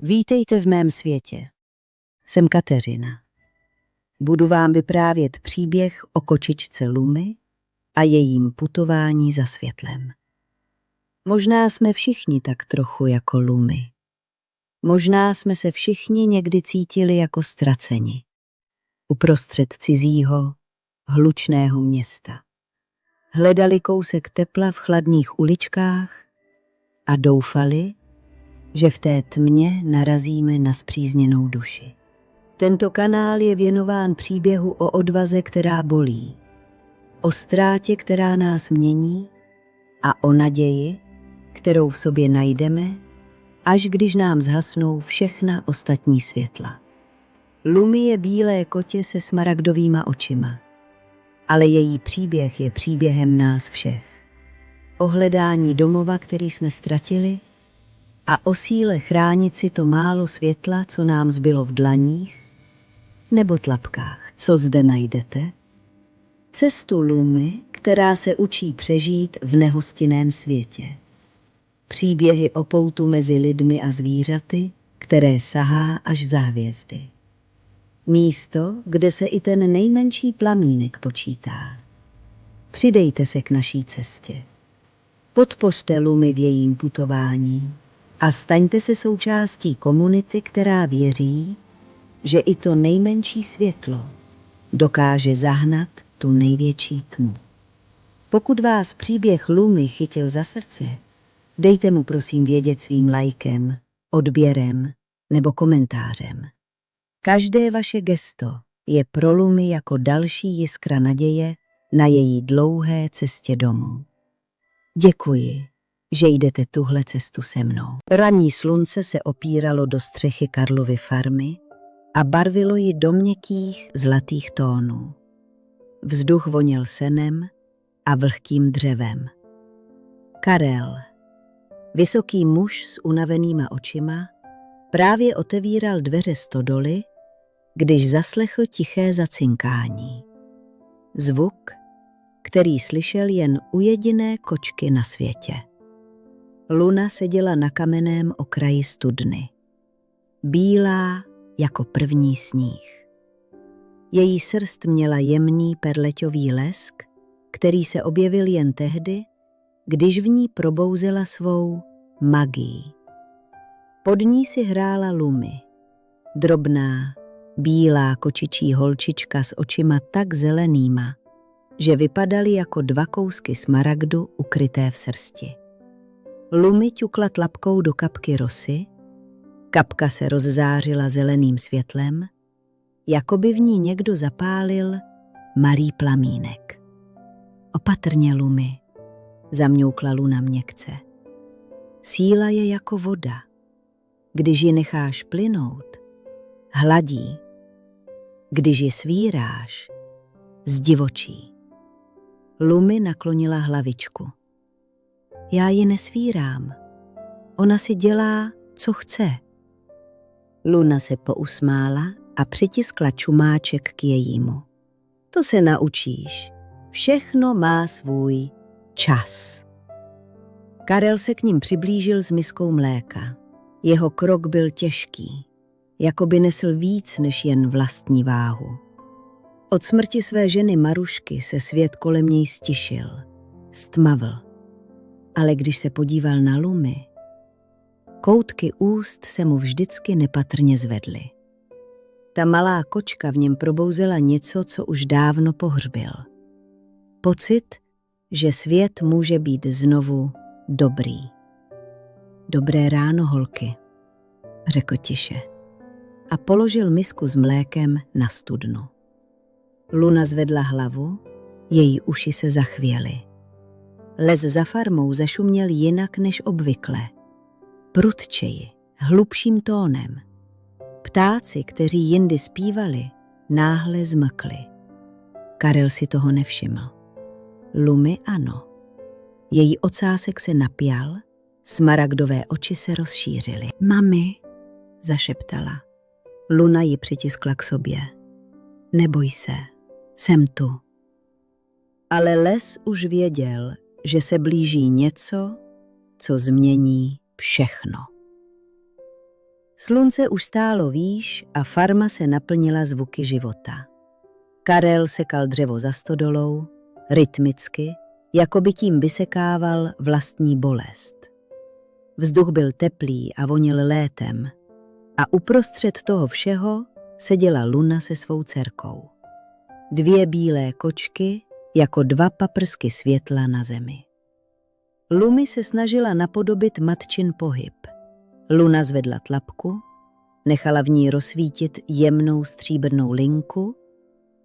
Vítejte v mém světě. Jsem Kateřina. Budu vám vyprávět příběh o kočičce Lumi a jejím putování za světlem. Možná jsme všichni tak trochu jako Lumi. Možná jsme se všichni někdy cítili jako ztraceni. Uprostřed cizího, hlučného města. Hledali kousek tepla v chladných uličkách a doufali, že v té tmě narazíme na spřízněnou duši. Tento kanál je věnován příběhu o odvaze, která bolí, o ztrátě, která nás mění a o naději, kterou v sobě najdeme, až když nám zhasnou všechna ostatní světla. Lumi je bílé kotě se smaragdovýma očima, ale její příběh je příběhem nás všech. O hledání domova, který jsme ztratili, a o síle chránit si to málo světla, co nám zbylo v dlaních nebo tlapkách. Co zde najdete? Cestu Lumi, která se učí přežít v nehostinném světě. Příběhy o poutu mezi lidmi a zvířaty, které sahá až za hvězdy. Místo, kde se i ten nejmenší plamínek počítá. Přidejte se k naší cestě. Podpořte Lumi v jejím putování a staňte se součástí komunity, která věří, že i to nejmenší světlo dokáže zahnat tu největší tmu. Pokud vás příběh Lumi chytil za srdce, dejte mu prosím vědět svým lajkem, odběrem nebo komentářem. Každé vaše gesto je pro Lumi jako další jiskra naděje na její dlouhé cestě domů. Děkuji, že jdete tuhle cestu se mnou. Ranní slunce se opíralo do střechy Karlovy farmy a barvilo ji do měkkých zlatých tónů. Vzduch voněl senem a vlhkým dřevem. Karel, vysoký muž s unavenýma očima, právě otevíral dveře stodoly, když zaslechl tiché zacinkání. Zvuk, který slyšel jen u jediné kočky na světě. Luna seděla na kamenném okraji studny. Bílá jako první sníh. Její srst měla jemný perleťový lesk, který se objevil jen tehdy, když v ní probouzela svou magii. Pod ní si hrála Lumi, drobná, bílá kočičí holčička s očima tak zelenýma, že vypadaly jako dva kousky smaragdu ukryté v srsti. Lumi ťukla tlapkou do kapky rosy, kapka se rozzářila zeleným světlem, jako by v ní někdo zapálil malý plamínek. Opatrně, Lumi, zamňoukla Luna měkce. Síla je jako voda. Když ji necháš plynout, hladí. Když ji svíráš, zdivočí. Lumi naklonila hlavičku. Já ji nesvírám. Ona si dělá, co chce. Luna se pousmála a přitiskla čumáček k jejímu. To se naučíš. Všechno má svůj čas. Karel se k ním přiblížil s miskou mléka. Jeho krok byl těžký, jako by nesl víc než jen vlastní váhu. Od smrti své ženy Marušky se svět kolem něj stišil, stmavl. Ale když se podíval na Lumi, koutky úst se mu vždycky nepatrně zvedly. Ta malá kočka v něm probouzela něco, co už dávno pohřbil. Pocit, že svět může být znovu dobrý. Dobré ráno, holky, řekl tiše a položil misku s mlékem na studnu. Luna zvedla hlavu, její uši se zachvěly. Les za farmou zašuměl jinak než obvykle. Prudčeji, hlubším tónem. Ptáci, kteří jindy zpívali, náhle zmlkli. Karel si toho nevšiml. Lumi ano. Její ocásek se napjal, smaragdové oči se rozšířily. Mami, zašeptala. Luna ji přitiskla k sobě. Neboj se, jsem tu. Ale les už věděl, že se blíží něco, co změní všechno. Slunce už stálo výš a farma se naplnila zvuky života. Karel sekal dřevo za stodolou, rytmicky, jako by tím vysekával vlastní bolest. Vzduch byl teplý a vonil létem a uprostřed toho všeho seděla Luna se svou dcerkou. 2 bílé kočky jako 2 paprsky světla na zemi. Lumi se snažila napodobit matčin pohyb. Luna zvedla tlapku, nechala v ní rozsvítit jemnou stříbrnou linku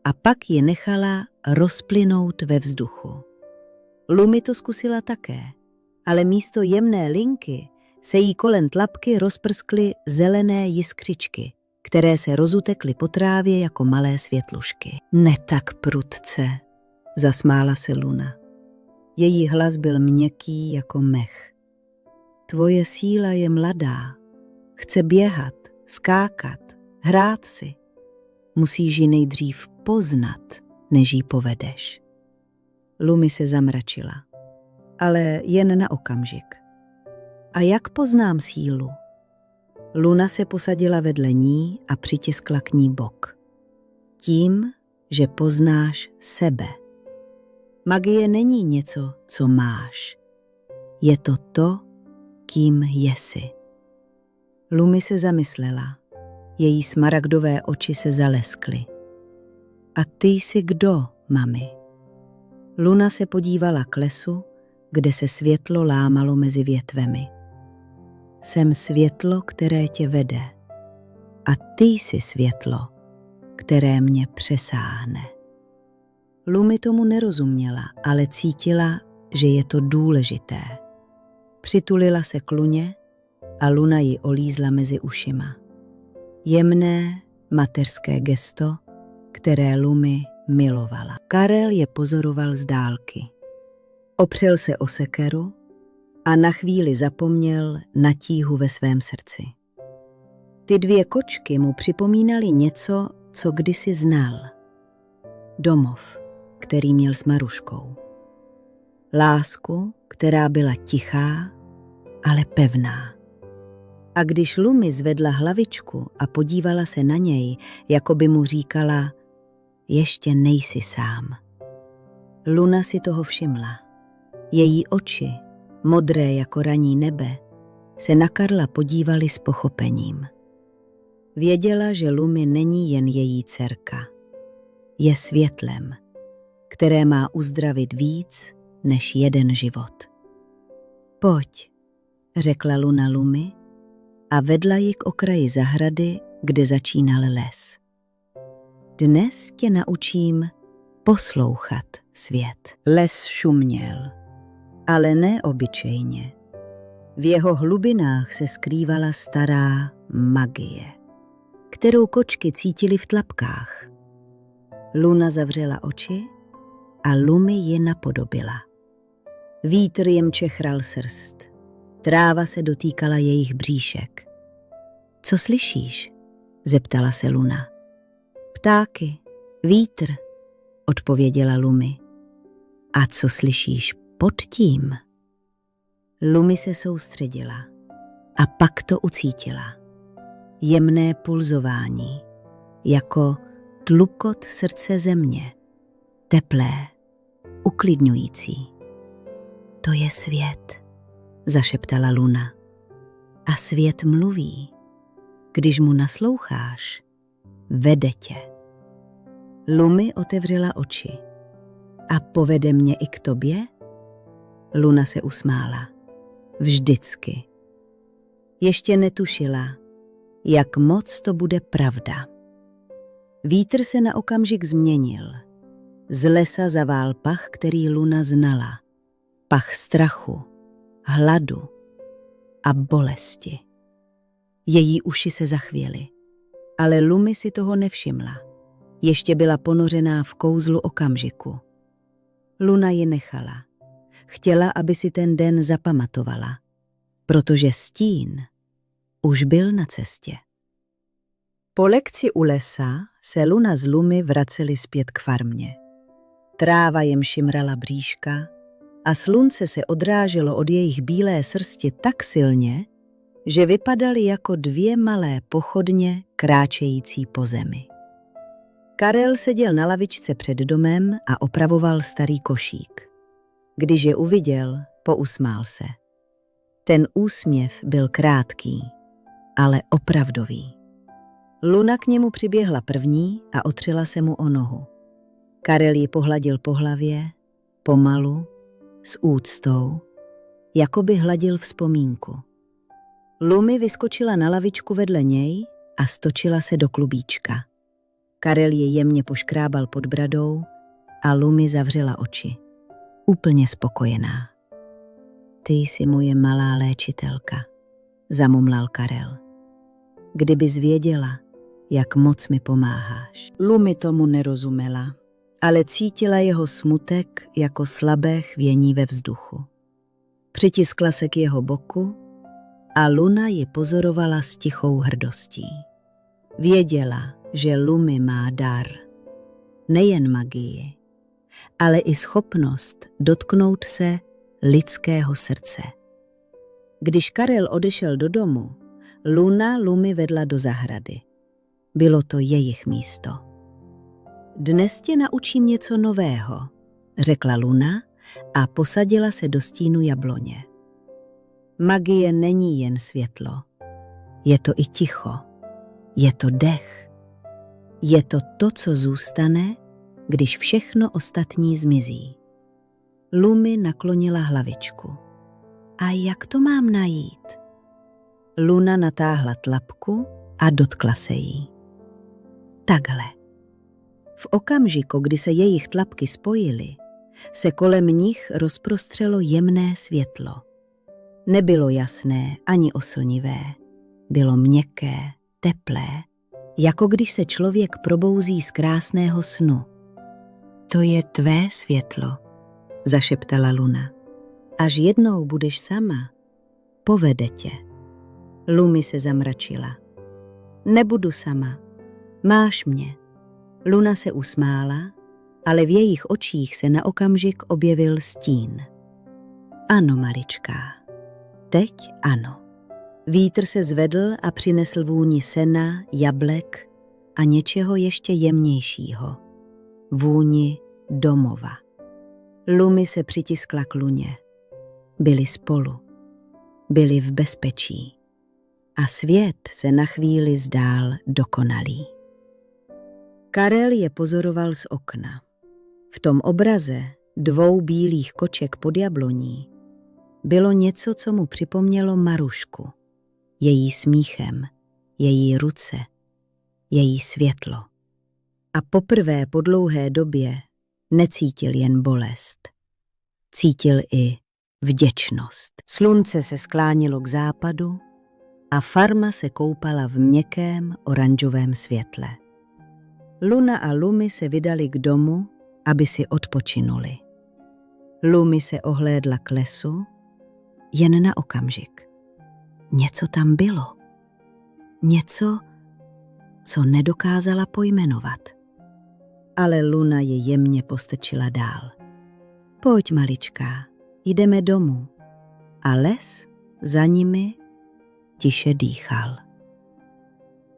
a pak ji nechala rozplynout ve vzduchu. Lumi to zkusila také, ale místo jemné linky se jí kolem tlapky rozprskly zelené jiskřičky, které se rozutekly po trávě jako malé světlušky. Ne tak prudce, zasmála se Luna. Její hlas byl měkký jako mech. Tvoje síla je mladá, chce běhat, skákat, hrát si. Musíš ji nejdřív poznat, než ji povedeš. Lumi se zamračila, ale jen na okamžik. A jak poznám sílu? Luna se posadila vedle ní a přitiskla k ní bok. Tím, že poznáš sebe. Magie není něco, co máš. Je to to, kým jsi. Lumi se zamyslela. Její smaragdové oči se zaleskly. A ty jsi kdo, mami? Luna se podívala k lesu, kde se světlo lámalo mezi větvemi. Jsem světlo, které tě vede. A ty jsi světlo, které mě přesáhne. Lumi tomu nerozuměla, ale cítila, že je to důležité. Přitulila se k Luně a Luna ji olízla mezi ušima. Jemné, mateřské gesto, které Lumi milovala. Karel je pozoroval z dálky. Opřel se o sekeru a na chvíli zapomněl na tíhu ve svém srdci. Ty 2 kočky mu připomínaly něco, co kdysi znal. Domov, který měl s Maruškou. Lásku, která byla tichá, ale pevná. A když Lumi zvedla hlavičku a podívala se na něj, jako by mu říkala, ještě nejsi sám. Luna si toho všimla. Její oči, modré jako ranní nebe, se na Karla podívaly s pochopením. Věděla, že Lumi není jen její dcerka. Je světlem, které má uzdravit víc než jeden život. Pojď, řekla Luna Lumi a vedla ji k okraji zahrady, kde začínal les. Dnes tě naučím poslouchat svět. Les šuměl, ale ne obyčejně. V jeho hlubinách se skrývala stará magie, kterou kočky cítily v tlapkách. Luna zavřela oči a Lumi ji napodobila. Vítr jim čechral srst, tráva se dotýkala jejich bříšek. Co slyšíš? Zeptala se Luna. Ptáky, vítr, odpověděla Lumi. A co slyšíš pod tím? Lumi se soustředila a pak to ucítila. Jemné pulzování, jako tlukot srdce země, teplé, uklidňující. To je svět, zašeptala Luna. A svět mluví. Když mu nasloucháš, vede tě. Lumi otevřela oči. A povede mě i k tobě? Luna se usmála. Vždycky. Ještě netušila, jak moc to bude pravda. Vítr se na okamžik změnil. Z lesa zavál pach, který Luna znala. Pach strachu, hladu a bolesti. Její uši se zachvěly, ale Lumi si toho nevšimla. Ještě byla ponořená v kouzlu okamžiku. Luna ji nechala. Chtěla, aby si ten den zapamatovala, protože stín už byl na cestě. Po lekci u lesa se Luna s Lumi vraceli zpět k farmě. Tráva jim šimrala bříška a slunce se odráželo od jejich bílé srsti tak silně, že vypadaly jako dvě malé pochodně kráčející po zemi. Karel seděl na lavičce před domem a opravoval starý košík. Když je uviděl, pousmál se. Ten úsměv byl krátký, ale opravdový. Luna k němu přiběhla první a otřela se mu o nohu. Karel ji pohladil po hlavě, pomalu, s úctou, jako by hladil vzpomínku. Lumi vyskočila na lavičku vedle něj a stočila se do klubíčka. Karel je jemně poškrábal pod bradou a Lumi zavřela oči. Úplně spokojená. Ty jsi moje malá léčitelka, zamumlal Karel. Kdybys věděla, jak moc mi pomáháš. Lumi tomu nerozuměla, ale cítila jeho smutek jako slabé chvění ve vzduchu. Přitiskla se k jeho boku a Luna ji pozorovala s tichou hrdostí. Věděla, že Lumi má dar, nejen magii, ale i schopnost dotknout se lidského srdce. Když Karel odešel do domu, Luna Lumi vedla do zahrady. Bylo to jejich místo. Dnes tě naučím něco nového, řekla Luna a posadila se do stínu jabloně. Magie není jen světlo. Je to i ticho. Je to dech. Je to to, co zůstane, když všechno ostatní zmizí. Lumi naklonila hlavičku. A jak to mám najít? Luna natáhla tlapku a dotkla se jí. Takhle. V okamžiku, kdy se jejich tlapky spojily, se kolem nich rozprostřelo jemné světlo. Nebylo jasné ani oslnivé. Bylo měkké, teplé, jako když se člověk probouzí z krásného snu. To je tvé světlo, zašeptala Luna. Až jednou budeš sama, povede tě. Lumi se zamračila. Nebudu sama, máš mě. Luna se usmála, ale v jejich očích se na okamžik objevil stín. Ano, maličká, teď ano. Vítr se zvedl a přinesl vůni sena, jablek a něčeho ještě jemnějšího. Vůni domova. Lumi se přitiskla k Luně. Byli spolu. Byli v bezpečí. A svět se na chvíli zdál dokonalý. Karel je pozoroval z okna. V tom obraze dvou bílých koček pod jabloní bylo něco, co mu připomnělo Marušku. Její smíchem, její ruce, její světlo. A poprvé po dlouhé době necítil jen bolest. Cítil i vděčnost. Slunce se sklánilo k západu a farma se koupala v měkkém oranžovém světle. Luna a Lumi se vydali k domu, aby si odpočinuli. Lumi se ohlédla k lesu, jen na okamžik. Něco tam bylo. Něco, co nedokázala pojmenovat. Ale Luna je jemně postrčila dál. Pojď, maličká, jdeme domů. A les za nimi tiše dýchal.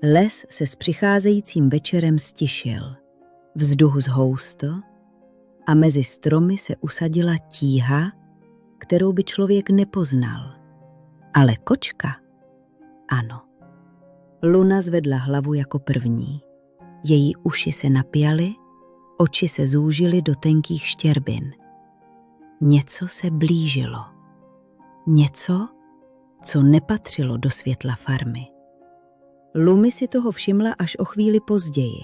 Les se s přicházejícím večerem stišil. Vzduch zhoustl a mezi stromy se usadila tíha, kterou by člověk nepoznal. Ale kočka? Ano. Luna zvedla hlavu jako první. Její uši se napjaly, oči se zúžily do tenkých štěrbin. Něco se blížilo. Něco, co nepatřilo do světla farmy. Lumi si toho všimla až o chvíli později.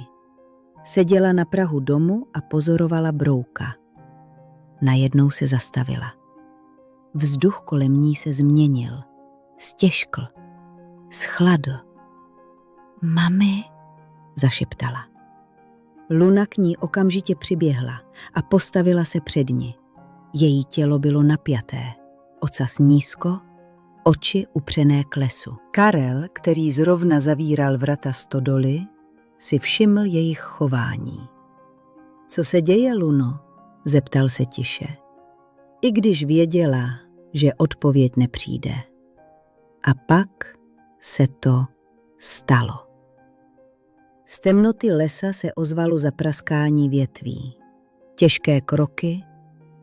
Seděla na prahu domu a pozorovala brouka. Najednou se zastavila. Vzduch kolem ní se změnil, stěžkl, schladl. Mami, zašeptala. Luna k ní okamžitě přiběhla a postavila se před ní. Její tělo bylo napjaté, ocas nízko, oči upřené k lesu. Karel, který zrovna zavíral vrata stodoly, si všiml jejich chování. Co se děje, Luno? Zeptal se tiše. I když věděla, že odpověď nepřijde. A pak se to stalo. Z temnoty lesa se ozvalo zapraskání větví. Těžké kroky,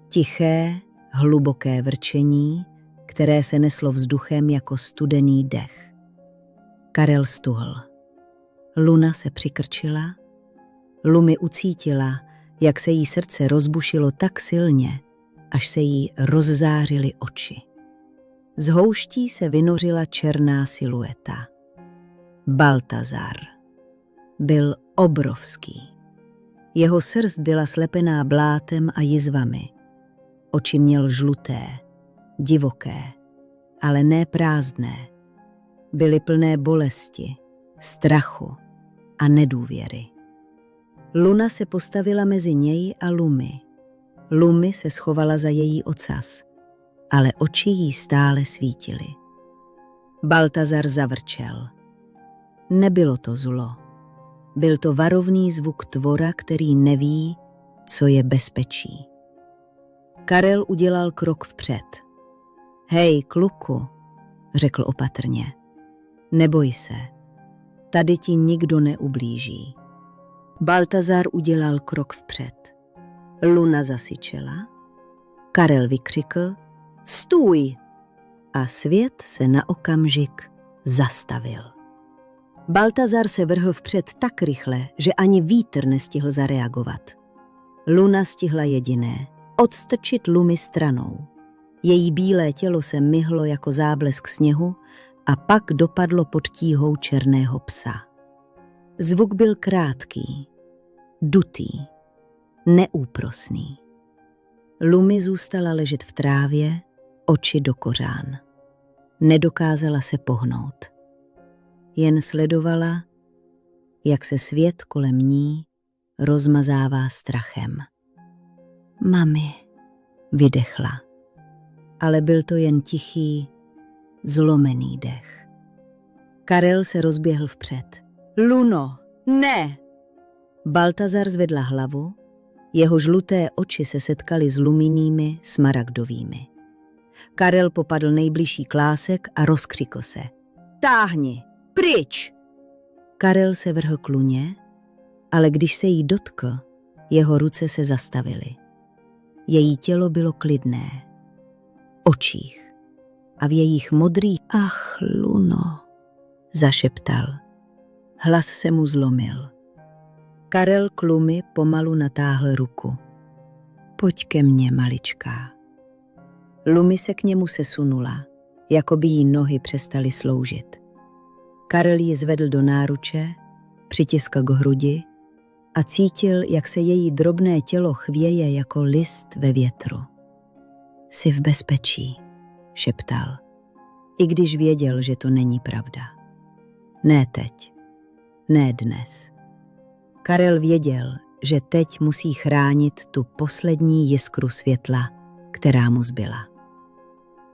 tiché, hluboké vrčení, které se neslo vzduchem jako studený dech. Karel stuhl. Luna se přikrčila. Lumi ucítila, jak se jí srdce rozbušilo tak silně, až se jí rozzářily oči. Z houští se vynořila černá silueta. Baltazar. Byl obrovský. Jeho srst byla slepená blátem a jizvami. Oči měl žluté, divoké, ale ne prázdné. Byly plné bolesti, strachu a nedůvěry. Luna se postavila mezi něj a Lumi. Lumi se schovala za její ocas, ale oči jí stále svítily. Baltazar zavrčel. Nebylo to zlo. Byl to varovný zvuk tvora, který neví, co je bezpečí. Karel udělal krok vpřed. Hej, kluku, řekl opatrně. Neboj se, tady ti nikdo neublíží. Baltazar udělal krok vpřed. Luna zasyčela. Karel vykřikl stůj! A svět se na okamžik zastavil. Baltazar se vrhl vpřed tak rychle, že ani vítr nestihl zareagovat. Luna stihla jediné, odstrčit Lumi stranou. Její bílé tělo se myhlo jako záblesk sněhu a pak dopadlo pod tíhou černého psa. Zvuk byl krátký, dutý, neúprosný. Lumi zůstala ležet v trávě, oči do kořán. Nedokázala se pohnout. Jen sledovala, jak se svět kolem ní rozmazává strachem. Mami, vydechla. Ale byl to jen tichý, zlomený dech. Karel se rozběhl vpřed. Luno, ne! Baltazar zvedla hlavu, jeho žluté oči se setkaly s Luminými smaragdovými. Karel popadl nejbližší klásek a rozkřikl se. Táhni, pryč! Karel se vrhl k Luně, ale když se jí dotkl, jeho ruce se zastavily. Její tělo bylo klidné. Očích a v jejich modrých ach, Luno, zašeptal. Hlas se mu zlomil. Karel k Lumi pomalu natáhl ruku. Pojď ke mně, maličká. Lumi se k němu sesunula, jako by jí nohy přestaly sloužit. Karel ji zvedl do náruče, přitiskl k hrudi a cítil, jak se její drobné tělo chvěje jako list ve větru. Jsi v bezpečí, šeptal, i když věděl, že to není pravda. Ne teď, ne dnes. Karel věděl, že teď musí chránit tu poslední jiskru světla, která mu zbyla.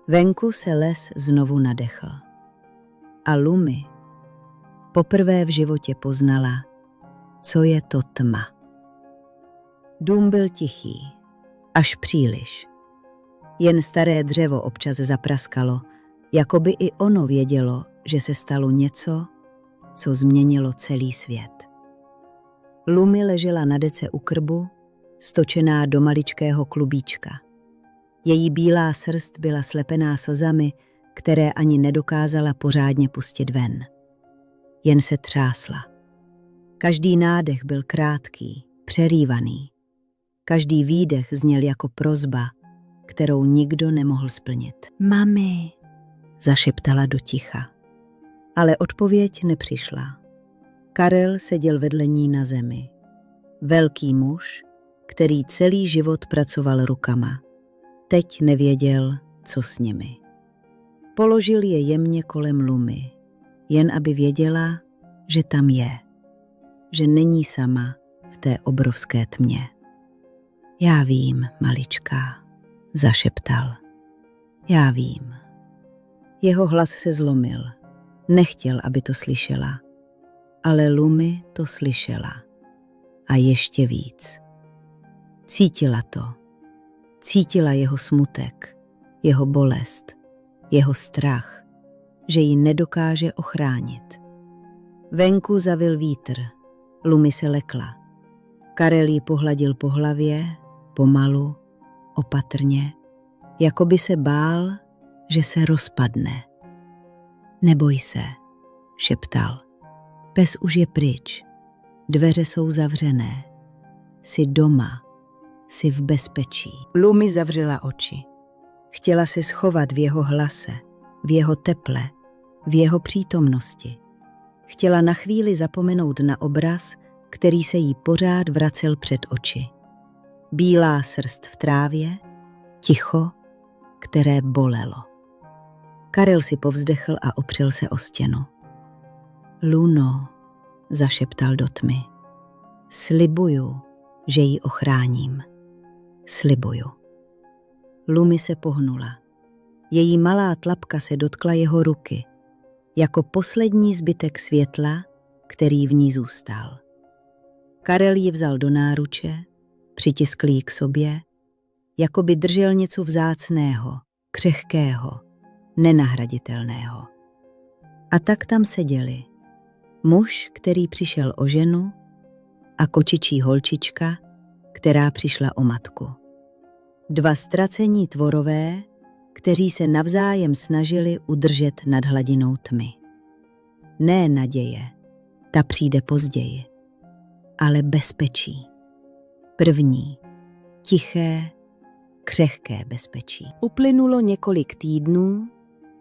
Venku se les znovu nadechl. A Lumi poprvé v životě poznala, co je to tma. Dům byl tichý, až příliš. Jen staré dřevo občas zapraskalo, jako by i ono vědělo, že se stalo něco, co změnilo celý svět. Lumi ležela na dece u krbu, stočená do maličkého klubíčka. Její bílá srst byla slepená slzami, které ani nedokázala pořádně pustit ven. Jen se třásla. Každý nádech byl krátký, přerývaný. Každý výdech zněl jako prosba, kterou nikdo nemohl splnit. Mami, zašeptala do ticha. Ale odpověď nepřišla. Karel seděl vedle ní na zemi. Velký muž, který celý život pracoval rukama. Teď nevěděl, co s nimi. Položil je jemně kolem Lumi, jen aby věděla, že tam je, že není sama v té obrovské tmě. Já vím, maličká, zašeptal. Já vím. Jeho hlas se zlomil. Nechtěl, aby to slyšela. Ale Lumi to slyšela. A ještě víc. Cítila to. Cítila jeho smutek, jeho bolest, jeho strach, že ji nedokáže ochránit. Venku zavil vítr, Lumi se lekla. Karel ji pohladil po hlavě, pomalu, opatrně, jako by se bál, že se rozpadne. Neboj se, šeptal. Pes už je pryč. Dveře jsou zavřené. Jsi doma. Jsi v bezpečí. Lumi zavřela oči. Chtěla se schovat v jeho hlase, v jeho teple, v jeho přítomnosti. Chtěla na chvíli zapomenout na obraz, který se jí pořád vracel před oči. Bílá srst v trávě, ticho, které bolelo. Karel si povzdechl a opřel se o stěnu. Luno, zašeptal do tmy. Slibuju, že ji ochráním. Slibuju. Lumi se pohnula. Její malá tlapka se dotkla jeho ruky, jako poslední zbytek světla, který v ní zůstal. Karel ji vzal do náruče, přitiskl ji k sobě, jako by držel něco vzácného, křehkého, nenahraditelného. A tak tam seděli. Muž, který přišel o ženu, a kočičí holčička, která přišla o matku. Dva ztracení tvorové, kteří se navzájem snažili udržet nad hladinou tmy. Ne naděje, ta přijde později, ale bezpečí. První, tiché, křehké bezpečí. Uplynulo několik týdnů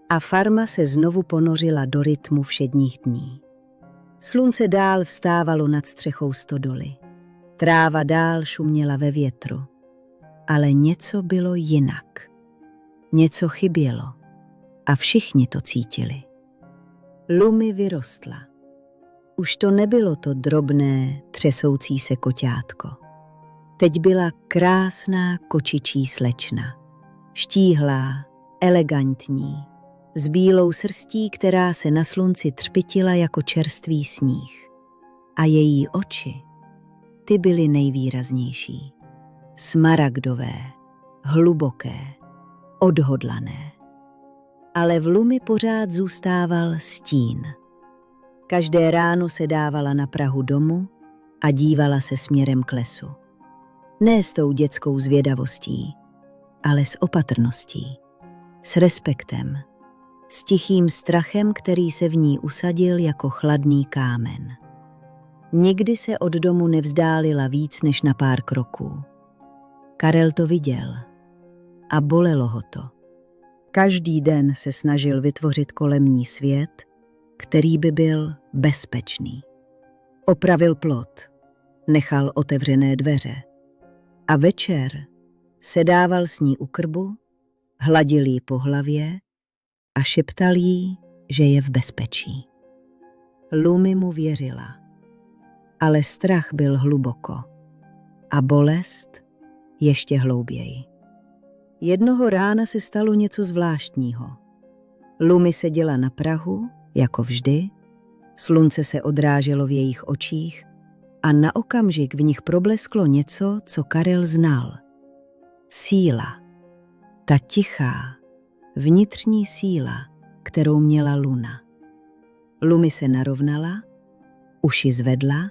a farma se znovu ponořila do rytmu všedních dní. Slunce dál vstávalo nad střechou stodoly. Tráva dál šuměla ve větru. Ale něco bylo jinak. Něco chybělo. A všichni to cítili. Lumi vyrostla. Už to nebylo to drobné, třesoucí se koťátko. Teď byla krásná kočičí slečna. Štíhlá, elegantní, s bílou srstí, která se na slunci třpytila jako čerstvý sníh. A její oči, ty byly nejvýraznější. Smaragdové, hluboké, odhodlané. Ale v Lumi pořád zůstával stín. Každé ráno se dávala na prahu domu a dívala se směrem k lesu. Ne s tou dětskou zvědavostí, ale s opatrností, s respektem, s tichým strachem, který se v ní usadil jako chladný kámen. Nikdy se od domu nevzdálila víc než na pár kroků. Karel to viděl a bolelo ho to. Každý den se snažil vytvořit kolem ní svět, který by byl bezpečný. Opravil plot, nechal otevřené dveře a večer sedával s ní u krbu, hladil jí po hlavě a šeptal jí, že je v bezpečí. Lumi mu věřila, ale strach byl hluboko a bolest ještě hlouběji. Jednoho rána se stalo něco zvláštního. Lumi seděla na prahu, jako vždy, slunce se odráželo v jejich očích a na okamžik v nich problesklo něco, co Karel znal. Síla. Ta tichá, vnitřní síla, kterou měla Luna. Lumi se narovnala, uši zvedla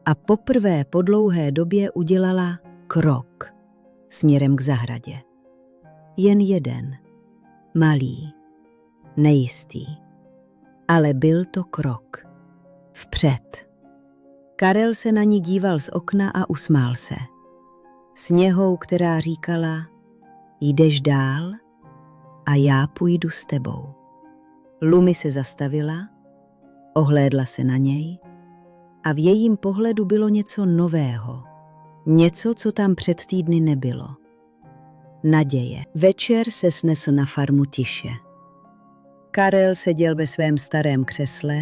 a poprvé po dlouhé době udělala krok směrem k zahradě. Jen jeden, malý, nejistý, ale byl to krok vpřed. Karel se na ní díval z okna a usmál se. S něhou, která říkala, jdeš dál a já půjdu s tebou. Lumi se zastavila, ohlédla se na něj a v jejím pohledu bylo něco nového. Něco, co tam před týdny nebylo. Naděje. Večer se snesl na farmu tiše. Karel seděl ve svém starém křesle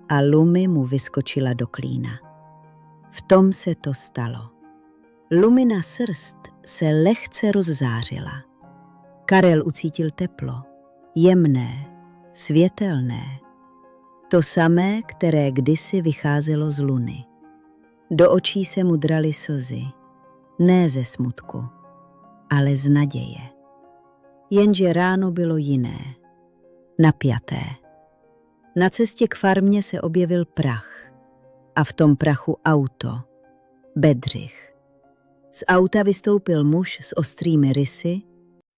a Lumi mu vyskočila do klína. V tom se to stalo. Lumina srst se lehce rozzářila. Karel ucítil teplo, jemné, světelné. To samé, které kdysi vycházelo z Luny. Do očí se mu draly slzy, ne ze smutku, ale z naděje. Jenže ráno bylo jiné. napjaté. Na cestě k farmě se objevil prach a v tom prachu auto, Bedřich. Z auta vystoupil muž s ostrými rysy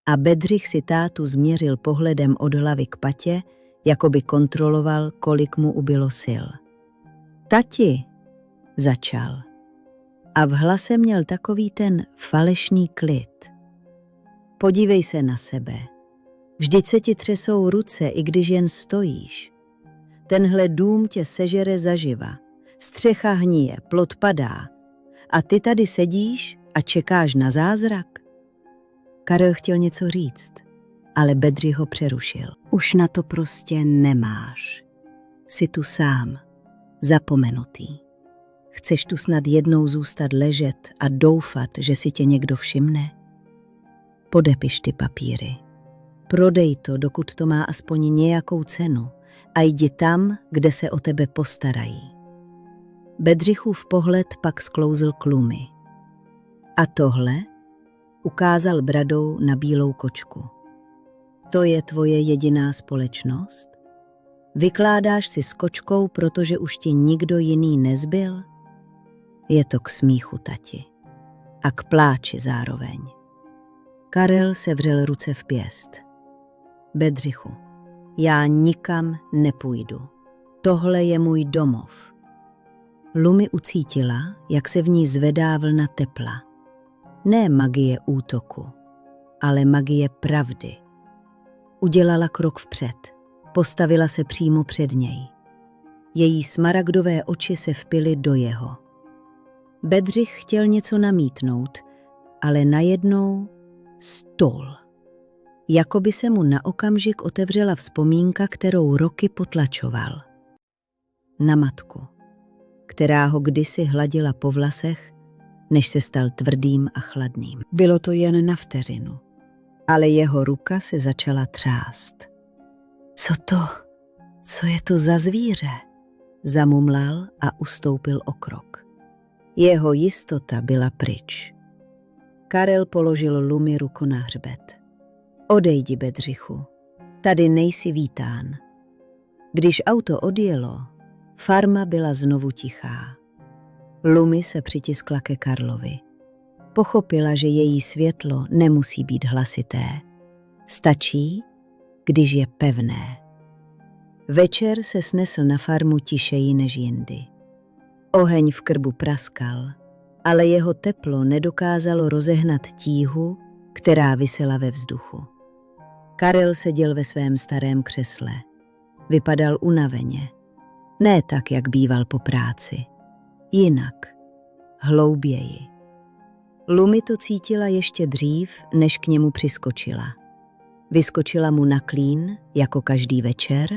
a Bedřich si tátu změřil pohledem od hlavy k patě, jako by kontroloval, kolik mu ubylo sil. Tati, začal. A v hlase měl takový ten falešný klid. Podívej se na sebe. Vždyť se ti třesou ruce, i když jen stojíš. Tenhle dům tě sežere zaživa. Střecha hníje, plot padá. A ty tady sedíš a čekáš na zázrak? Karel chtěl něco říct, ale Bedřich ho přerušil. Už na to prostě nemáš. Jsi tu sám, zapomenutý. Chceš tu snad jednou zůstat ležet a doufat, že si tě někdo všimne? Podepiš ty papíry. Prodej to, dokud to má aspoň nějakou cenu a jdi tam, kde se o tebe postarají. Bedřichův pohled pak sklouzl k Lumi. A tohle? Ukázal bradou na bílou kočku. To je tvoje jediná společnost? Vykládáš si s kočkou, protože už ti nikdo jiný nezbyl? Je to k smíchu, tati. A k pláči zároveň. Karel sevřel ruce v pěst. Bedřichu, já nikam nepůjdu. Tohle je můj domov. Lumi ucítila, jak se v ní zvedá vlna tepla. Ne magie útoku, ale magie pravdy. Udělala krok vpřed, postavila se přímo před něj. Její smaragdové oči se vpily do jeho. Bedřich chtěl něco namítnout, ale najednou stůl. Jakoby se mu na okamžik otevřela vzpomínka, kterou roky potlačoval. Na matku, která ho kdysi hladila po vlasech, než se stal tvrdým a chladným. Bylo to jen na vteřinu, ale jeho ruka se začala třást. Co je to za zvíře? Zamumlal a ustoupil o krok. Jeho jistota byla pryč. Karel položil Lumi ruku na hřbet. Odejdi, Bedřichu, tady nejsi vítán. Když auto odjelo, farma byla znovu tichá. Lumi se přitiskla ke Karlovi. Pochopila, že její světlo nemusí být hlasité. Stačí, když je pevné. Večer se snesl na farmu tišeji než jindy. Oheň v krbu praskal, ale jeho teplo nedokázalo rozehnat tíhu, která visela ve vzduchu. Karel seděl ve svém starém křesle. Vypadal unaveně. Ne tak, jak býval po práci. Jinak, hlouběji. Lumi to cítila ještě dřív, než k němu přiskočila. Vyskočila mu na klín, jako každý večer,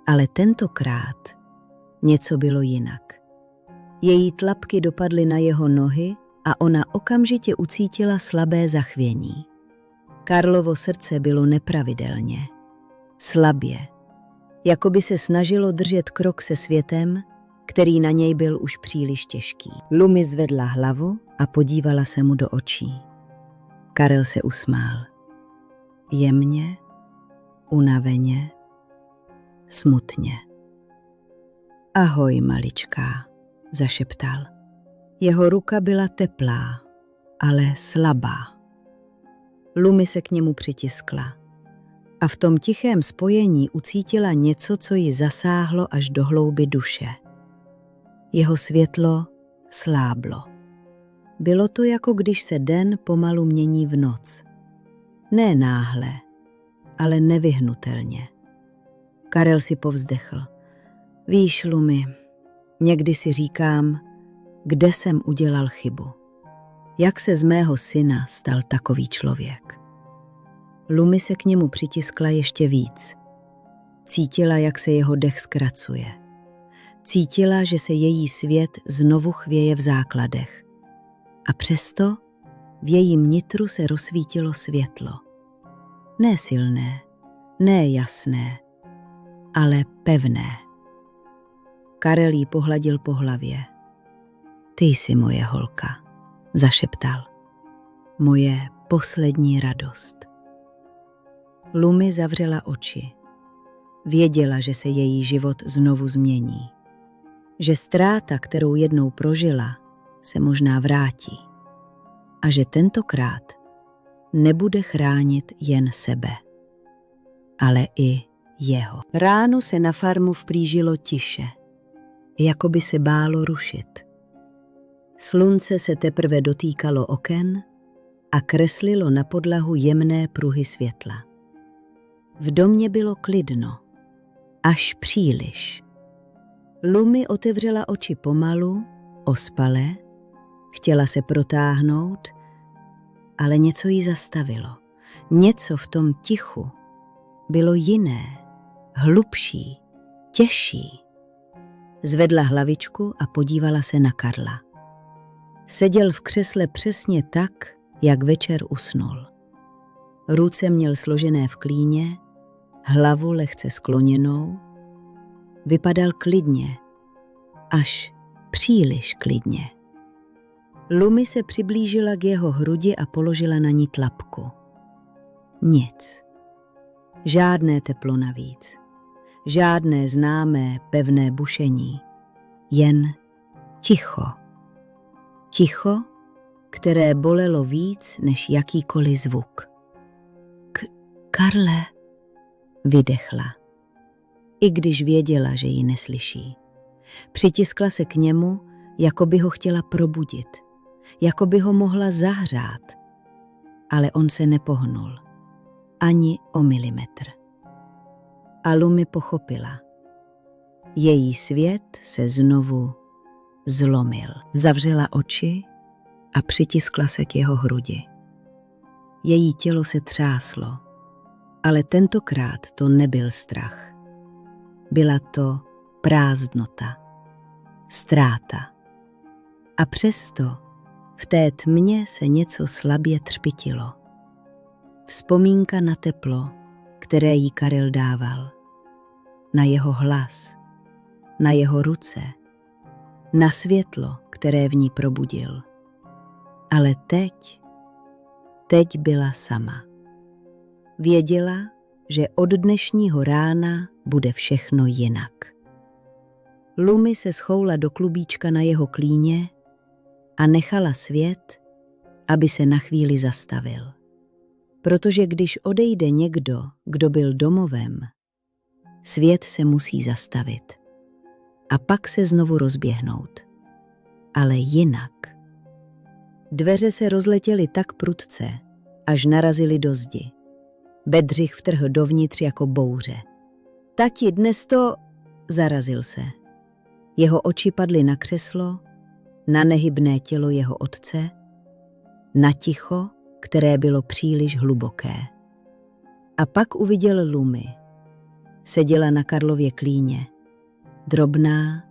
ale tentokrát něco bylo jinak. Její tlapky dopadly na jeho nohy a ona okamžitě ucítila slabé zachvění. Karlovo srdce bylo nepravidelně, slabě, jako by se snažilo držet krok se světem, který na něj byl už příliš těžký. Lumi zvedla hlavu a podívala se mu do očí. Karel se usmál. Jemně, unaveně, smutně. Ahoj, maličká, zašeptal. Jeho ruka byla teplá, ale slabá. Lumi se k němu přitiskla a v tom tichém spojení ucítila něco, co ji zasáhlo až do hloubi duše. Jeho světlo sláblo. Bylo to, jako když se den pomalu mění v noc. Ne náhle, ale nevyhnutelně. Karel si povzdechl. Víš, Lumi, někdy si říkám, kde jsem udělal chybu. Jak se z mého syna stal takový člověk? Lumi se k němu přitiskla ještě víc. Cítila, jak se jeho dech zkracuje. Cítila, že se její svět znovu chvěje v základech. A přesto v jejím nitru se rozsvítilo světlo. Ne silné, ne jasné, ale pevné. Karel jí pohladil po hlavě. Ty jsi moje holka, zašeptal. Moje poslední radost. Lumi zavřela oči. Věděla, že se její život znovu změní. Že ztráta, kterou jednou prožila, se možná vrátí. A že tentokrát nebude chránit jen sebe, ale i jeho. Ráno se na farmu vplížilo tiše, jako by se bálo rušit. Slunce se teprve dotýkalo oken a kreslilo na podlahu jemné pruhy světla. V domě bylo klidno, až příliš. Lumi otevřela oči pomalu, ospale, chtěla se protáhnout, ale něco jí zastavilo. Něco v tom tichu bylo jiné, hlubší, těžší. Zvedla hlavičku a podívala se na Karla. Seděl v křesle přesně tak, jak večer usnul. Ruce měl složené v klíně, hlavu lehce skloněnou. Vypadal klidně, až příliš klidně. Lumi se přiblížila k jeho hrudi a položila na ní tlapku. Nic. Žádné teplo navíc. Žádné známé pevné bušení. Jen ticho. Ticho, které bolelo víc než jakýkoliv zvuk. Karle, vydechla. I když věděla, že ji neslyší. Přitiskla se k němu, jako by ho chtěla probudit. Jako by ho mohla zahřát. Ale on se nepohnul. Ani o milimetr. A Lumi pochopila. Její svět se znovu zlomil. Zavřela oči a přitiskla se k jeho hrudi. Její tělo se třáslo, ale tentokrát to nebyl strach. Byla to prázdnota, ztráta. A přesto v té tmě se něco slabě třpitilo. Vzpomínka na teplo, které jí Karel dával. Na jeho hlas, na jeho ruce, na světlo, které v ní probudil. Ale teď byla sama. Věděla, že od dnešního rána bude všechno jinak. Lumi se schoula do klubíčka na jeho klíně a nechala svět, aby se na chvíli zastavil. Protože když odejde někdo, kdo byl domovem, svět se musí zastavit a pak se znovu rozběhnout. Ale jinak. Dveře se rozletěly tak prudce, až narazily do zdi. Bedřich vtrhl dovnitř jako bouře. Tati, dnes to... Zarazil se. Jeho oči padly na křeslo, na nehybné tělo jeho otce, na ticho, které bylo příliš hluboké. A pak uviděl Lumi. Seděla na Karlově klíně. Drobná,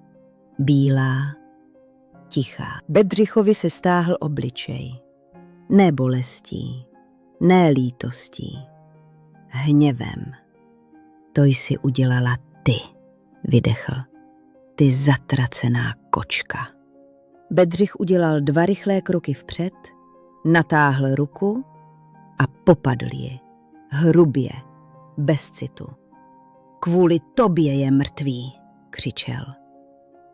bílá, tichá. Bedřichovi se stáhl obličej. Ne bolestí, ne lítostí, hněvem. To jsi udělala ty, vydechl. Ty zatracená kočka. Bedřich udělal 2 rychlé kroky vpřed, natáhl ruku a popadl ji. Hrubě, bez citu. Kvůli tobě je mrtvý, křičel.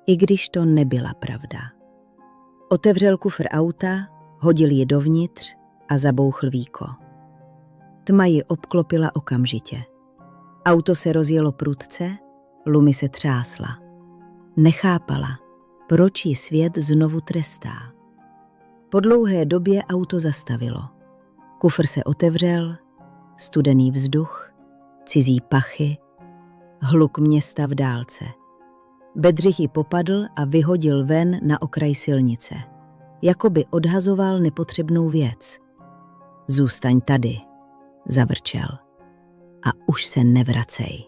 I když to nebyla pravda. Otevřel kufr auta, hodil ji dovnitř a zabouchl víko. Tma ji obklopila okamžitě. Auto se rozjelo prudce, Lumi se třásla. Nechápala, proč ji svět znovu trestá. Po dlouhé době auto zastavilo. Kufr se otevřel, studený vzduch, cizí pachy, hluk města v dálce. Bedřich ji popadl a vyhodil ven na okraj silnice. Jakoby odhazoval nepotřebnou věc. Zůstaň tady, zavrčel. A už se nevracej.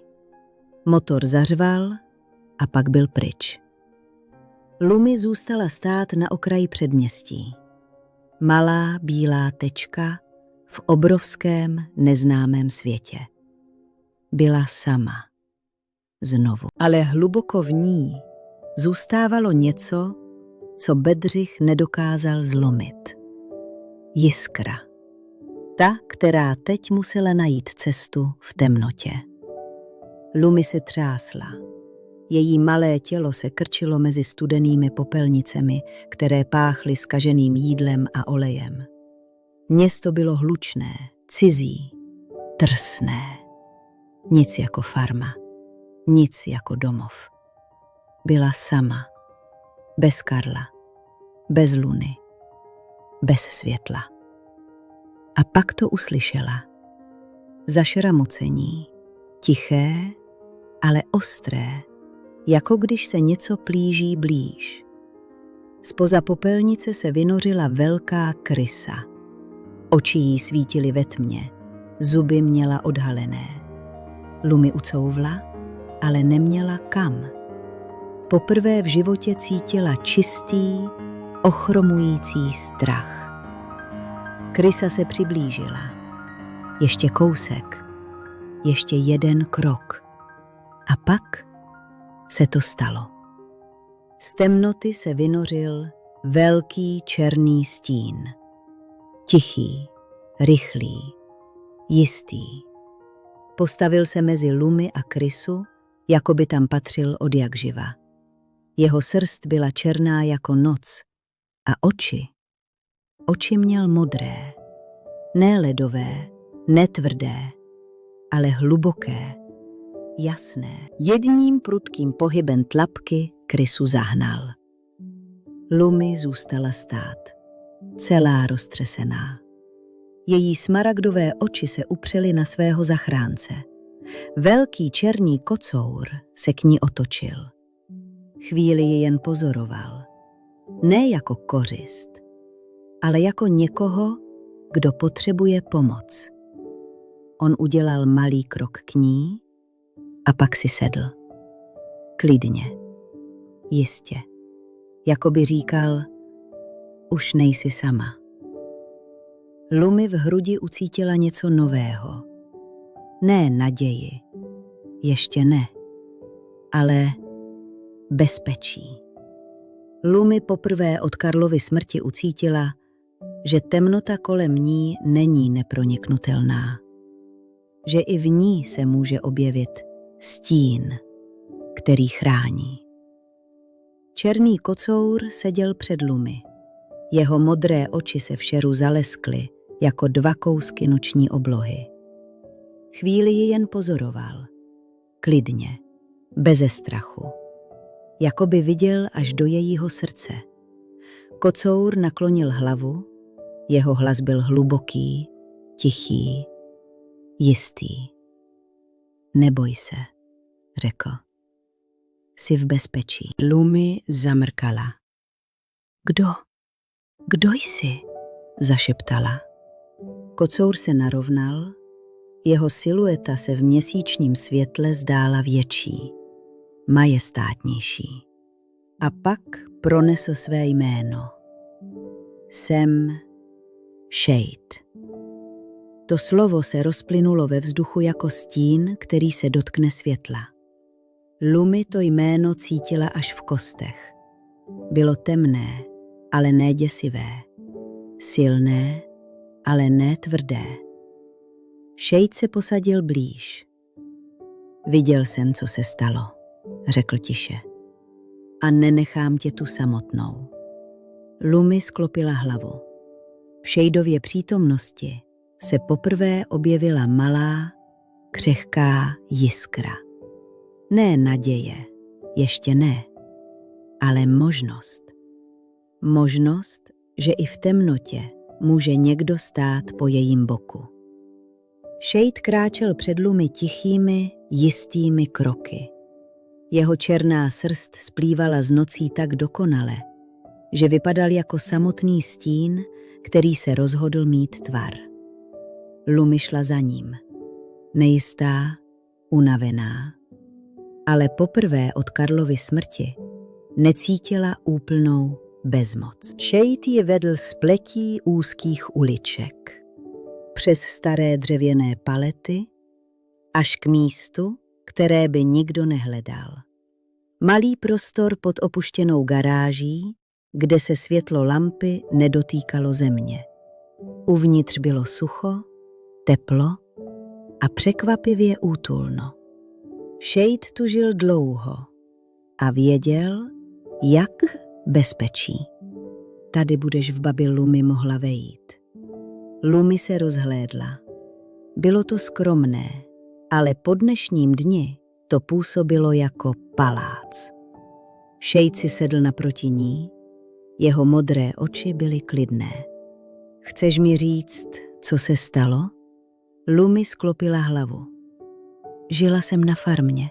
Motor zařval a pak byl pryč. Lumi zůstala stát na okraji předměstí. Malá bílá tečka v obrovském neznámém světě. Byla sama. Znovu. Ale hluboko v ní zůstávalo něco, co Bedřich nedokázal zlomit. Jiskra. Ta, která teď musela najít cestu v temnotě. Lumi se třásla. Její malé tělo se krčilo mezi studenými popelnicemi, které páchly zkaženým jídlem a olejem. Město bylo hlučné, cizí, drsné. Nic jako farma, nic jako domov. Byla sama, bez Karla, bez Luny, bez světla. A pak to uslyšela. Zašramocení, tiché, ale ostré, jako když se něco plíží blíž. Zpoza popelnice se vynořila velká krysa. Oči jí svítily ve tmě, zuby měla odhalené. Lumi ucouvla, ale neměla kam. Poprvé v životě cítila čistý, ochromující strach. Krysa se přiblížila. Ještě kousek, ještě jeden krok. A pak se to stalo. Z temnoty se vynořil velký černý stín. Tichý, rychlý, jistý. Postavil se mezi Lumi a krysu, jako by tam patřil odjakživa. Jeho srst byla černá jako noc a oči měl modré, ne ledové, ne tvrdé, ale hluboké, jasné. Jedním prudkým pohybem tlapky krysu zahnal. Lumi zůstala stát, celá roztřesená. Její smaragdové oči se upřely na svého zachránce. Velký černý kocour se k ní otočil. Chvíli ji jen pozoroval. Ne jako kořist, ale jako někoho, kdo potřebuje pomoc. On udělal malý krok k ní a pak si sedl. Klidně, jistě, jako by říkal, už nejsi sama. Lumi v hrudi ucítila něco nového. Ne naději, ještě ne, ale bezpečí. Lumi poprvé od Karlovy smrti ucítila, že temnota kolem ní není neproniknutelná. Že i v ní se může objevit stín, který chrání. Černý kocour seděl před Lumi. Jeho modré oči se v šeru zaleskly jako dva kousky noční oblohy. Chvíli ji jen pozoroval. Klidně, beze strachu. Jako by viděl až do jejího srdce. Kocour naklonil hlavu, jeho hlas byl hluboký, tichý, jistý. Neboj se, řekl. Jsi v bezpečí. Lumi zamrkala. Kdo jsi? Zašeptala. Kocour se narovnal, jeho silueta se v měsíčním světle zdála větší, majestátnější. A pak pronesl své jméno. Jsem Shade. To slovo se rozplynulo ve vzduchu jako stín, který se dotkne světla. Lumi to jméno cítila až v kostech. Bylo temné, ale ne děsivé. Silné, ale ne tvrdé. Shade se posadil blíž. Viděl jsem, co se stalo, řekl tiše. A nenechám tě tu samotnou. Lumi sklopila hlavu. V Shadeově přítomnosti se poprvé objevila malá, křehká jiskra. Ne naděje, ještě ne, ale možnost. Možnost, že i v temnotě může někdo stát po jejím boku. Shade kráčel před Lumi tichými, jistými kroky. Jeho černá srst splývala z nocí tak dokonale, že vypadal jako samotný stín, který se rozhodl mít tvar. Lumi šla za ním, nejistá, unavená, ale poprvé od Karlovy smrti necítila úplnou bezmoc. Shade ji vedl z pletí úzkých uliček, přes staré dřevěné palety, až k místu, které by nikdo nehledal. Malý prostor pod opuštěnou garáží, kde se světlo lampy nedotýkalo země. Uvnitř bylo sucho, teplo a překvapivě útulno. Šejt tu žil dlouho a věděl, jak bezpečí. Tady budeš v babi Lumi mohla vejít. Lumi se rozhlédla. Bylo to skromné, ale po dnešním dni to působilo jako palác. Šejt si sedl naproti ní, jeho modré oči byly klidné. Chceš mi říct, co se stalo? Lumi sklopila hlavu. Žila jsem na farmě,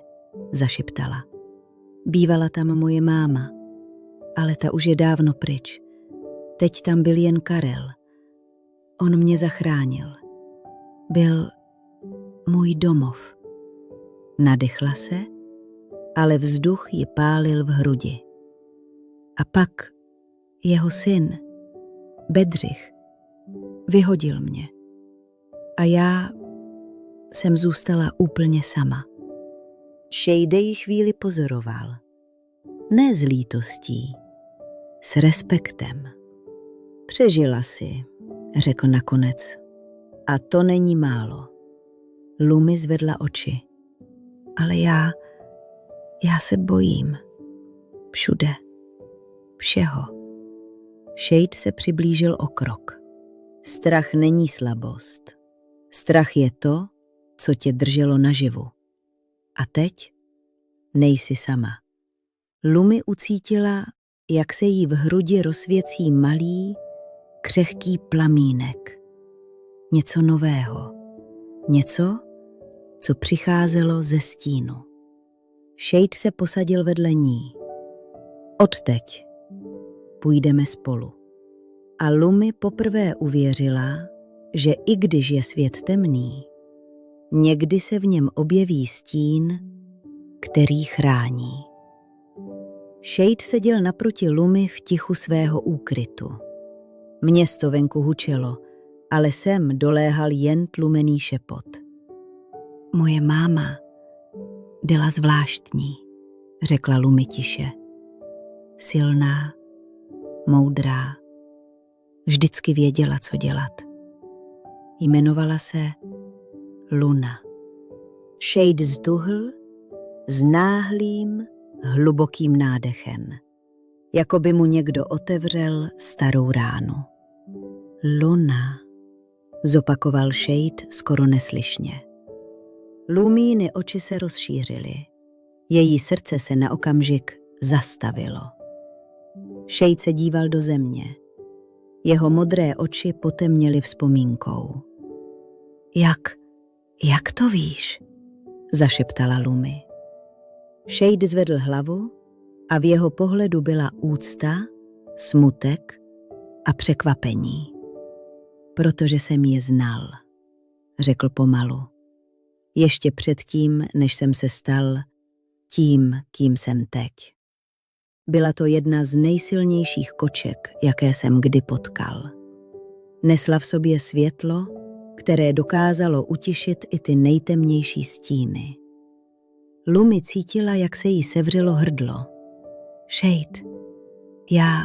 zašeptala. Bývala tam moje máma, ale ta už je dávno pryč. Teď tam byl jen Karel. On mě zachránil. Byl můj domov. Nadechla se, ale vzduch ji pálil v hrudi. A pak jeho syn, Bedřich, vyhodil mě. A já jsem zůstala úplně sama. Šejde ji chvíli pozoroval. Ne s lítostí, s respektem. Přežila si, řekl nakonec. A to není málo. Lumi zvedla oči. Ale já se bojím. Všude. Všeho. Šejt se přiblížil o krok. Strach není slabost. Strach je to, co tě drželo naživu. A teď nejsi sama. Lumi ucítila, jak se jí v hrudi rozsvěcí malý, křehký plamínek. Něco nového. Něco, co přicházelo ze stínu. Šejt se posadil vedle ní. Odteď půjdeme spolu. A Lumi poprvé uvěřila, že i když je svět temný, někdy se v něm objeví stín, který chrání. Šejt seděl naproti Lumi v tichu svého úkrytu. Město venku hučelo, ale sem doléhal jen tlumený šepot. Moje máma byla zvláštní, řekla Lumi tiše. Silná, moudrá, vždycky věděla, co dělat. Jmenovala se Luna. Šejt zduhl s náhlým, hlubokým nádechem, jako by mu někdo otevřel starou ránu. Luna, zopakoval Šejt skoro neslyšně. Lumíny oči se rozšířily. Její srdce se na okamžik zastavilo. Šejt se díval do země. Jeho modré oči potemněly vzpomínkou. Jak to víš? Zašeptala Lumi. Šejt zvedl hlavu a v jeho pohledu byla úcta, smutek a překvapení. Protože jsem ji znal, řekl pomalu. Ještě předtím, než jsem se stal tím, kým jsem teď. Byla to jedna z nejsilnějších koček, jaké jsem kdy potkal. Nesla v sobě světlo, které dokázalo utišit i ty nejtemnější stíny. Lumi cítila, jak se jí sevřelo hrdlo. Šejt, já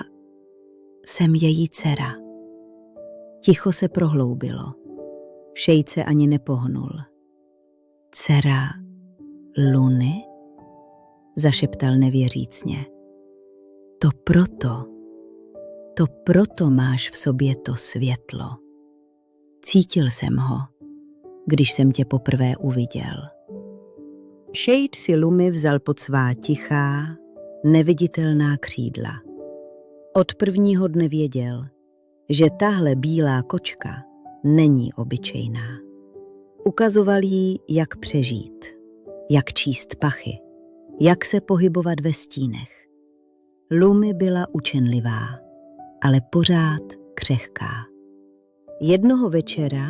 jsem její dcera. Ticho se prohloubilo. Šejt se ani nepohnul. Dcera Luny? Zašeptal nevěřícně. To proto máš v sobě to světlo. Cítil jsem ho, když jsem tě poprvé uviděl. Šejt si Lumi vzal pod svá tichá, neviditelná křídla. Od prvního dne věděl, že tahle bílá kočka není obyčejná. Ukazoval jí, jak přežít, jak číst pachy, jak se pohybovat ve stínech. Lumi byla učenlivá, ale pořád křehká. Jednoho večera,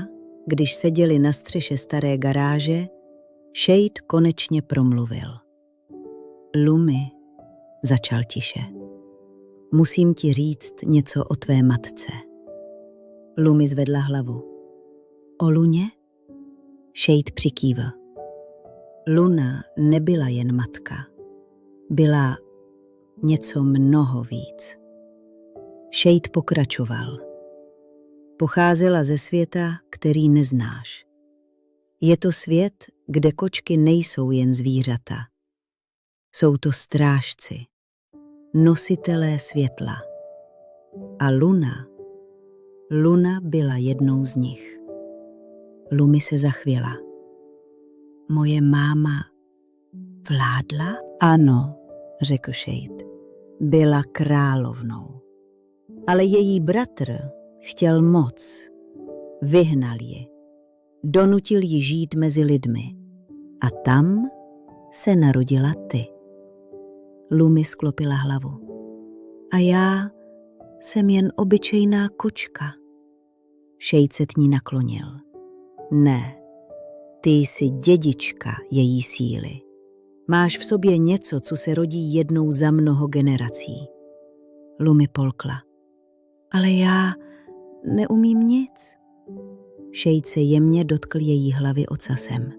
když seděli na střeše staré garáže, Šejt konečně promluvil. Lumi, začal tiše, musím ti říct něco o tvé matce. Lumi zvedla hlavu. O Luně? Šejt přikývl. Luna nebyla jen matka. Byla něco mnoho víc. Šejt pokračoval. Pocházela ze světa, který neznáš. Je to svět, kde kočky nejsou jen zvířata. Jsou to strážci, nositelé světla. A Luna byla jednou z nich. Lumi se zachvěla. Moje máma vládla? Ano, řekl Shade. Byla královnou. Ale její bratr chtěl moc. Vyhnal ji. Donutil ji žít mezi lidmi. A tam se narodila ty. Lumi sklopila hlavu. A já jsem jen obyčejná kočka. Shade se k ní naklonil. Ne, ty jsi dědička její síly. Máš v sobě něco, co se rodí jednou za mnoho generací. Lumi polkla. Ale já neumím nic. Shade se jemně dotkl její hlavy ocasem.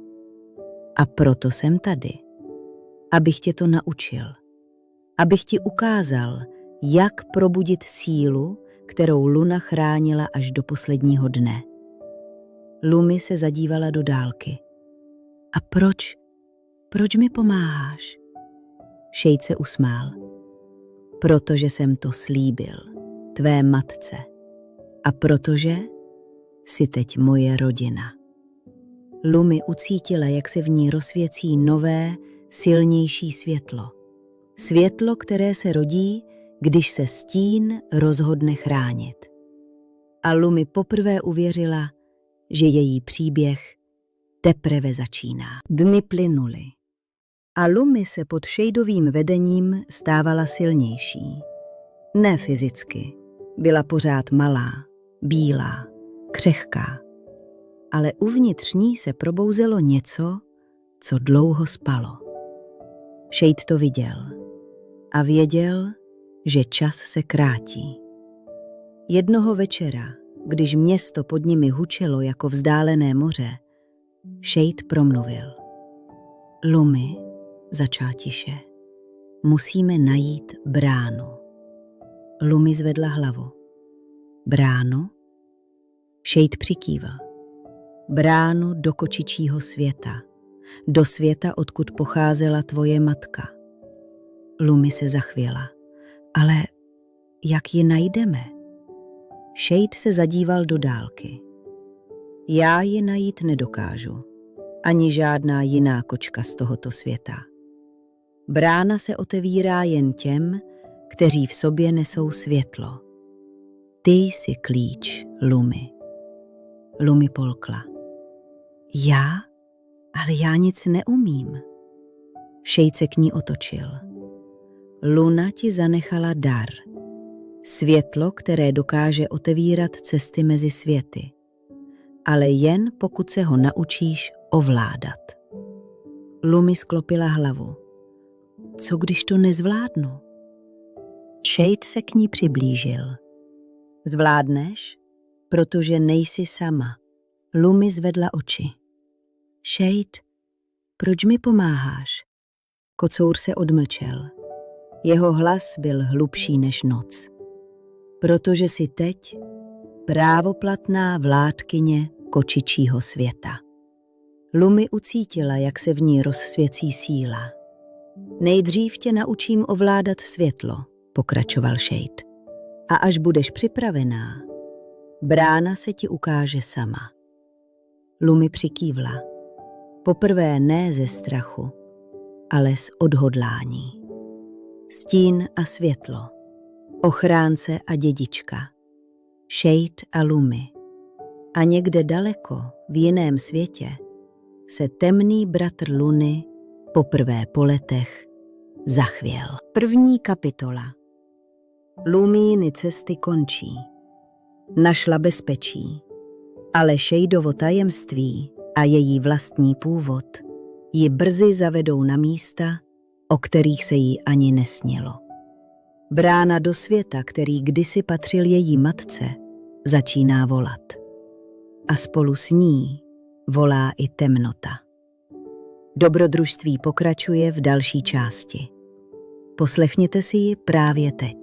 A proto jsem tady. Abych tě to naučil. Abych ti ukázal, jak probudit sílu, kterou Luna chránila až do posledního dne. Lumi se zadívala do dálky. A proč mi pomáháš? Shade se usmál. Protože jsem to slíbil tvé matce. A protože jsi teď moje rodina. Lumi ucítila, jak se v ní rozsvěcí nové, silnější světlo. Světlo, které se rodí, když se stín rozhodne chránit. A Lumi poprvé uvěřila, že její příběh teprve začíná. Dny plynuly. A Lumi se pod Shadeovým vedením stávala silnější. Ne fyzicky. Byla pořád malá, bílá, křehká. Ale uvnitř ní se probouzelo něco, co dlouho spalo. Shade to viděl. A věděl, že čas se krátí. Jednoho večera, když město pod nimi hučelo jako vzdálené moře, Shade promluvil. Lumi, začal tiše, musíme najít bránu. Lumi zvedla hlavu. Bránu? Shade přikývl. Bránu do kočičího světa. Do světa, odkud pocházela tvoje matka. Lumi se zachvěla. Ale jak ji najdeme? Shade se zadíval do dálky. Já ji najít nedokážu. Ani žádná jiná kočka z tohoto světa. Brána se otevírá jen těm, kteří v sobě nesou světlo. Ty jsi klíč, Lumi. Lumi polkla. Já? Ale já nic neumím. Shade se k ní otočil. Luna ti zanechala dar. Světlo, které dokáže otevírat cesty mezi světy. Ale jen pokud se ho naučíš ovládat. Lumi sklopila hlavu. Co když to nezvládnu? Shade se k ní přiblížil. Zvládneš? Protože nejsi sama. Lumi zvedla oči. Shade, proč mi pomáháš? Kocour se odmlčel. Jeho hlas byl hlubší než noc. Protože jsi teď právoplatná vládkyně kočičího světa. Lumi ucítila, jak se v ní rozsvěcí síla. Nejdřív tě naučím ovládat světlo, pokračoval Shade. A až budeš připravená, brána se ti ukáže sama. Lumi přikývla. Poprvé ne ze strachu, ale z odhodlání. Stín a světlo, ochránce a dědička, Shade a Lumi. A někde daleko, v jiném světě, se temný bratr Luny poprvé po letech zachvěl. První kapitola. Lumíny cesty končí. Našla bezpečí, ale Shadeovo tajemství a její vlastní původ ji brzy zavedou na místa, o kterých se jí ani nesnilo. Brána do světa, který kdysi patřil její matce, začíná volat. A spolu s ní volá i temnota. Dobrodružství pokračuje v další části. Poslechněte si ji právě teď.